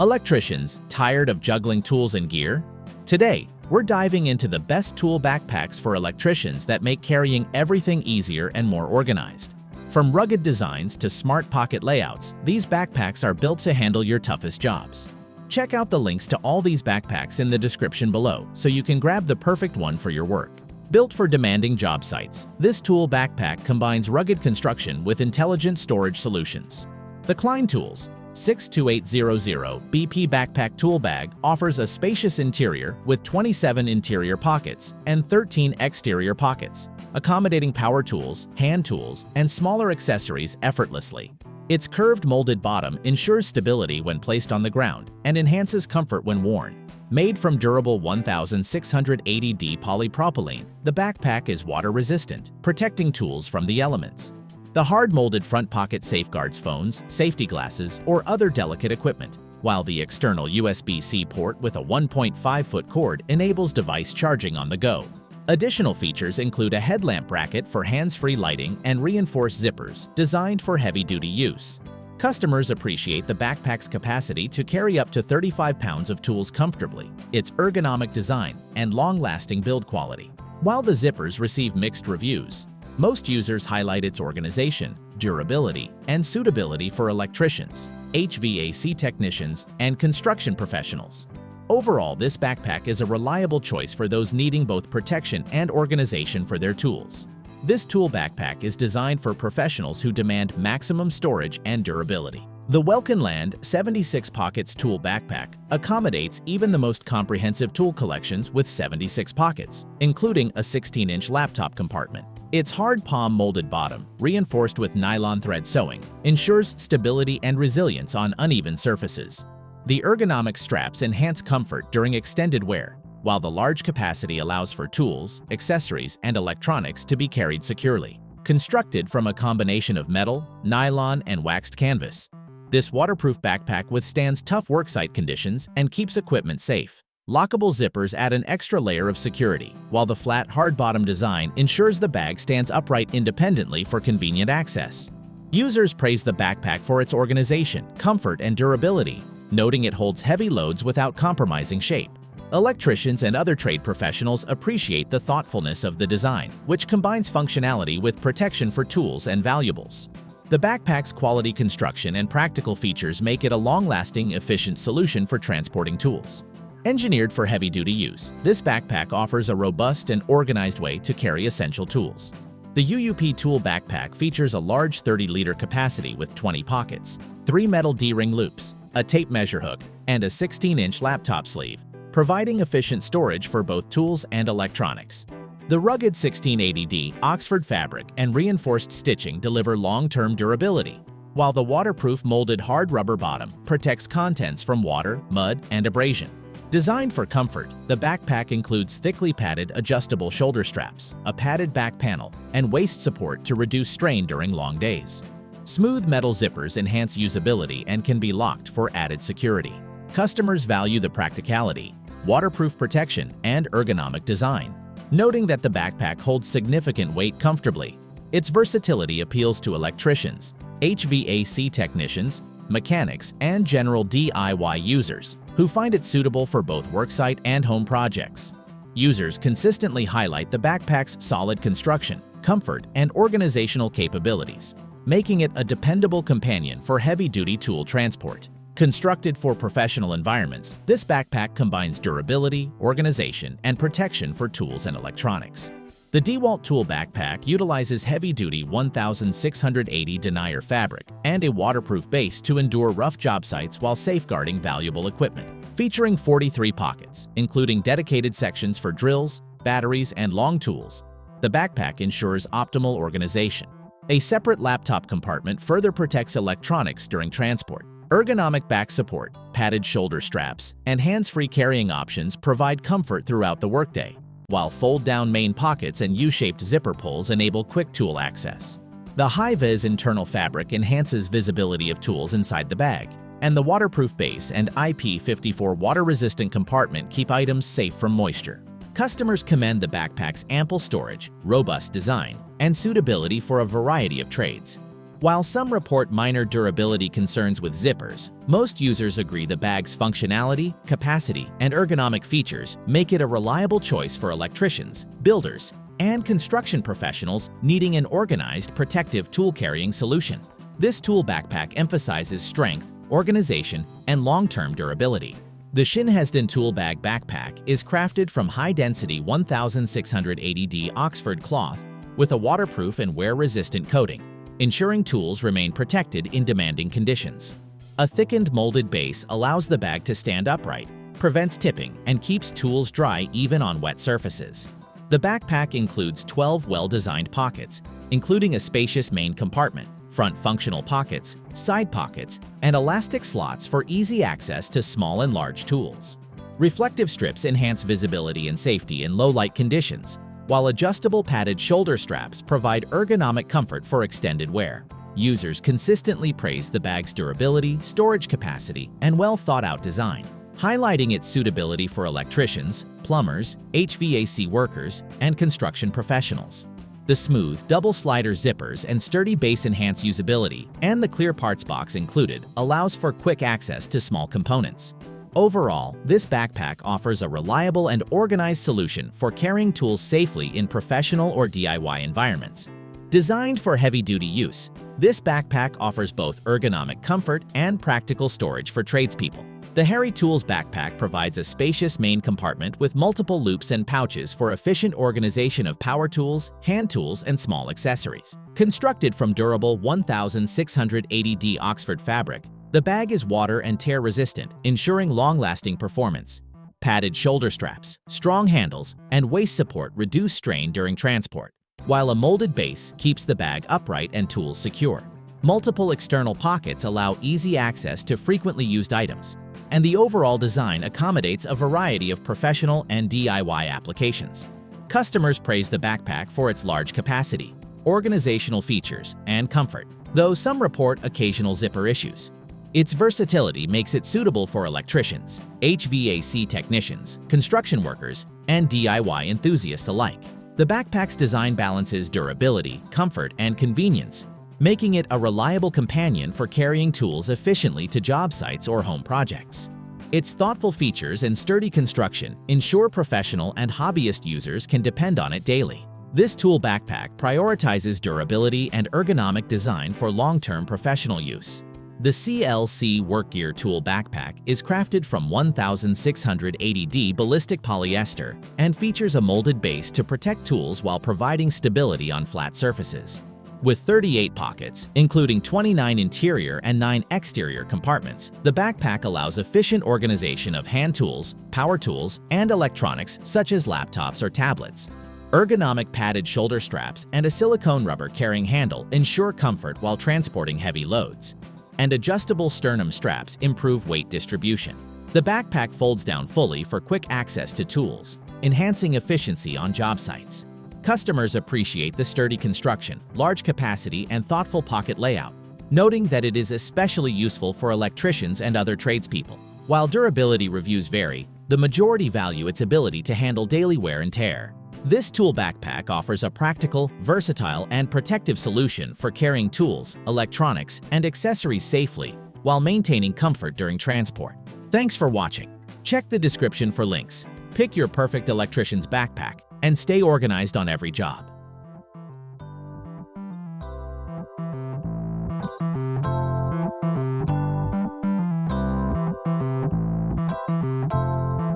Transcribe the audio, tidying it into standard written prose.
Electricians, tired of juggling tools and gear? Today, we're diving into the best tool backpacks for electricians that make carrying everything easier and more organized. From rugged designs to smart pocket layouts, these backpacks are built to handle your toughest jobs. Check out the links to all these backpacks in the description below so you can grab the perfect one for your work. Built for demanding job sites, this tool backpack combines rugged construction with intelligent storage solutions. The KLEIN Tools 62800 BP Backpack Tool Bag offers a spacious interior with 27 interior pockets and 13 exterior pockets, accommodating power tools, hand tools, and smaller accessories effortlessly. Its curved molded bottom ensures stability when placed on the ground and enhances comfort when worn. Made from durable 1680D polypropylene, the backpack is water-resistant, protecting tools from the elements. The hard-molded front pocket safeguards phones, safety glasses, or other delicate equipment, while the external USB-C port with a 1.5-foot cord enables device charging on the go. Additional features include a headlamp bracket for hands-free lighting and reinforced zippers designed for heavy-duty use. Customers appreciate the backpack's capacity to carry up to 35 pounds of tools comfortably, its ergonomic design, and long-lasting build quality. While the zippers receive mixed reviews, most users highlight its organization, durability, and suitability for electricians, HVAC technicians, and construction professionals. Overall, this backpack is a reliable choice for those needing both protection and organization for their tools. This tool backpack is designed for professionals who demand maximum storage and durability. The WELKINLAND 76 Pockets Tool Backpack accommodates even the most comprehensive tool collections with 76 pockets, including a 16-inch laptop compartment. Its hard palm molded bottom, reinforced with nylon thread sewing, ensures stability and resilience on uneven surfaces. The ergonomic straps enhance comfort during extended wear, while the large capacity allows for tools, accessories, and electronics to be carried securely. Constructed from a combination of metal, nylon, and waxed canvas, this waterproof backpack withstands tough worksite conditions and keeps equipment safe. Lockable zippers add an extra layer of security, while the flat, hard-bottom design ensures the bag stands upright independently for convenient access. Users praise the backpack for its organization, comfort, and durability, noting it holds heavy loads without compromising shape. Electricians and other trade professionals appreciate the thoughtfulness of the design, which combines functionality with protection for tools and valuables. The backpack's quality construction and practical features make it a long-lasting, efficient solution for transporting tools. Engineered for heavy-duty use, this backpack offers a robust and organized way to carry essential tools. The UUP Tool Backpack features a large 30-liter capacity with 20 pockets, 3 metal D-ring loops, a tape measure hook, and a 16-inch laptop sleeve, providing efficient storage for both tools and electronics. The rugged 1680D Oxford fabric and reinforced stitching deliver long-term durability, while the waterproof molded hard rubber bottom protects contents from water, mud, and abrasion. Designed for comfort, the backpack includes thickly padded adjustable shoulder straps, a padded back panel, and waist support to reduce strain during long days. Smooth metal zippers enhance usability and can be locked for added security. Customers value the practicality, waterproof protection, and ergonomic design, noting that the backpack holds significant weight comfortably. Its versatility appeals to electricians, HVAC technicians, mechanics, and general DIY users who find it suitable for both worksite and home projects. Users consistently highlight the backpack's solid construction, comfort, and organizational capabilities, making it a dependable companion for heavy-duty tool transport. Constructed for professional environments, this backpack combines durability, organization, and protection for tools and electronics. The DEWALT Tool Backpack utilizes heavy-duty 1680 denier fabric and a waterproof base to endure rough job sites while safeguarding valuable equipment. Featuring 43 pockets, including dedicated sections for drills, batteries, and long tools, the backpack ensures optimal organization. A separate laptop compartment further protects electronics during transport. Ergonomic back support, padded shoulder straps, and hands-free carrying options provide comfort throughout the workday, while fold-down main pockets and U-shaped zipper pulls enable quick tool access. The high-vis internal fabric enhances visibility of tools inside the bag, and the waterproof base and IP54 water-resistant compartment keep items safe from moisture. Customers commend the backpack's ample storage, robust design, and suitability for a variety of trades. While some report minor durability concerns with zippers, most users agree the bag's functionality, capacity, and ergonomic features make it a reliable choice for electricians, builders, and construction professionals needing an organized, protective tool-carrying solution. This tool backpack emphasizes strength, organization, and long-term durability. The XINHESDEN Tool Bag Backpack is crafted from high-density 1680D Oxford cloth with a waterproof and wear-resistant coating, ensuring tools remain protected in demanding conditions. A thickened molded base allows the bag to stand upright, prevents tipping, and keeps tools dry even on wet surfaces. The backpack includes 12 well-designed pockets, including a spacious main compartment, front functional pockets, side pockets, and elastic slots for easy access to small and large tools. Reflective strips enhance visibility and safety in low-light conditions, while adjustable padded shoulder straps provide ergonomic comfort for extended wear. Users consistently praise the bag's durability, storage capacity, and well-thought-out design, highlighting its suitability for electricians, plumbers, HVAC workers, and construction professionals. The smooth, double-slider zippers and sturdy base enhance usability, and the clear parts box included allows for quick access to small components. Overall, this backpack offers a reliable and organized solution for carrying tools safely in professional or DIY environments. Designed for heavy-duty use, this backpack offers both ergonomic comfort and practical storage for tradespeople. The Hairy Tools backpack provides a spacious main compartment with multiple loops and pouches for efficient organization of power tools, hand tools, and small accessories. Constructed from durable 1680D Oxford fabric, the bag is water and tear resistant, ensuring long-lasting performance. Padded shoulder straps, strong handles, and waist support reduce strain during transport, while a molded base keeps the bag upright and tools secure. Multiple external pockets allow easy access to frequently used items, and the overall design accommodates a variety of professional and DIY applications. Customers praise the backpack for its large capacity, organizational features, and comfort, though some report occasional zipper issues. Its versatility makes it suitable for electricians, HVAC technicians, construction workers, and DIY enthusiasts alike. The backpack's design balances durability, comfort, and convenience, making it a reliable companion for carrying tools efficiently to job sites or home projects. Its thoughtful features and sturdy construction ensure professional and hobbyist users can depend on it daily. This tool backpack prioritizes durability and ergonomic design for long-term professional use. The CLC Workgear Tool Backpack is crafted from 1680D ballistic polyester and features a molded base to protect tools while providing stability on flat surfaces. With 38 pockets, including 29 interior and 9 exterior compartments, the backpack allows efficient organization of hand tools, power tools, and electronics such as laptops or tablets. Ergonomic padded shoulder straps and a silicone rubber carrying handle ensure comfort while transporting heavy loads, and adjustable sternum straps improve weight distribution. The backpack folds down fully for quick access to tools, enhancing efficiency on job sites. Customers appreciate the sturdy construction, large capacity, and thoughtful pocket layout, noting that it is especially useful for electricians and other tradespeople. While durability reviews vary, the majority value its ability to handle daily wear and tear. This tool backpack offers a practical, versatile, and protective solution for carrying tools, electronics, and accessories safely while maintaining comfort during transport. Thanks for watching. Check the description for links. Pick your perfect electrician's backpack and stay organized on every job.